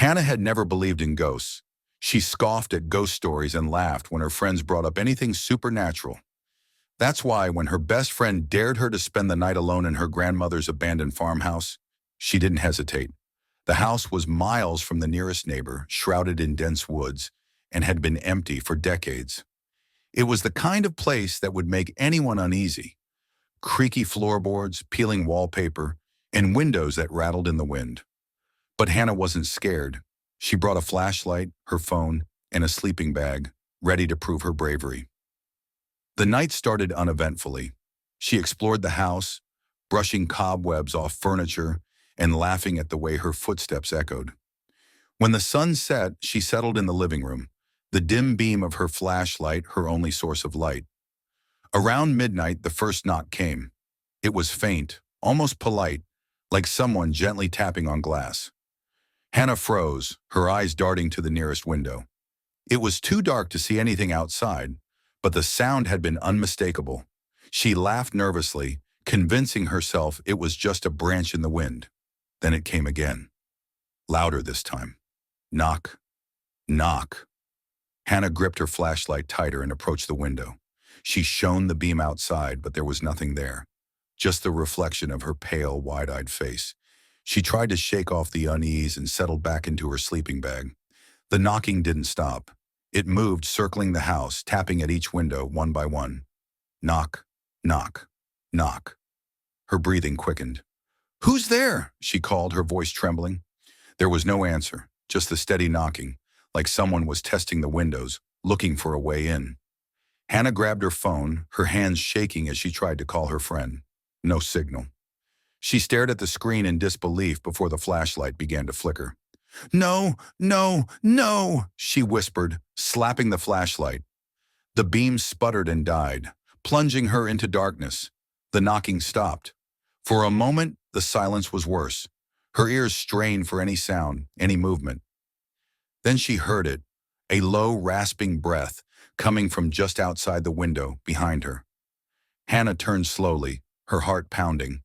Hannah had never believed in ghosts. She scoffed at ghost stories and laughed when her friends brought up anything supernatural. That's why when her best friend dared her to spend the night alone in her grandmother's abandoned farmhouse, she didn't hesitate. The house was miles from the nearest neighbor, shrouded in dense woods, and had been empty for decades. It was the kind of place that would make anyone uneasy. Creaky floorboards, peeling wallpaper, and windows that rattled in the wind. But Hannah wasn't scared. She brought a flashlight, her phone, and a sleeping bag, ready to prove her bravery. The night started uneventfully. She explored the house, brushing cobwebs off furniture and laughing at the way her footsteps echoed. When the sun set, she settled in the living room, the dim beam of her flashlight her only source of light. Around midnight, the first knock came. It was faint, almost polite, like someone gently tapping on glass. Hannah froze, her eyes darting to the nearest window. It was too dark to see anything outside, but the sound had been unmistakable. She laughed nervously, convincing herself it was just a branch in the wind. Then it came again. Louder this time. Knock. Knock. Hannah gripped her flashlight tighter and approached the window. She shone the beam outside, but there was nothing there. Just the reflection of her pale, wide-eyed face. She tried to shake off the unease and settled back into her sleeping bag. The knocking didn't stop. It moved, circling the house, tapping at each window one by one. Knock, knock, knock. Her breathing quickened. "Who's there?" she called, her voice trembling. There was no answer, just the steady knocking, like someone was testing the windows, looking for a way in. Hannah grabbed her phone, her hands shaking as she tried to call her friend. No signal. She stared at the screen in disbelief before the flashlight began to flicker. "No, no, no," she whispered, slapping the flashlight. The beam sputtered and died, plunging her into darkness. The knocking stopped. For a moment, the silence was worse. Her ears strained for any sound, any movement. Then she heard it, a low, rasping breath coming from just outside the window behind her. Hannah turned slowly, her heart pounding.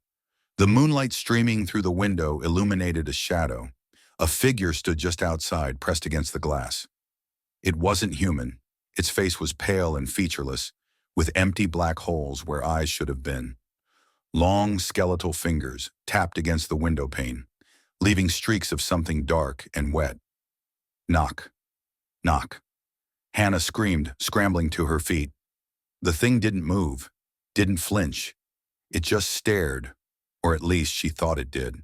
The moonlight streaming through the window illuminated a shadow. A figure stood just outside, pressed against the glass. It wasn't human. Its face was pale and featureless, with empty black holes where eyes should have been. Long, skeletal fingers tapped against the window pane, leaving streaks of something dark and wet. Knock. Knock. Hannah screamed, scrambling to her feet. The thing didn't move, didn't flinch. It just stared, or at least she thought it did.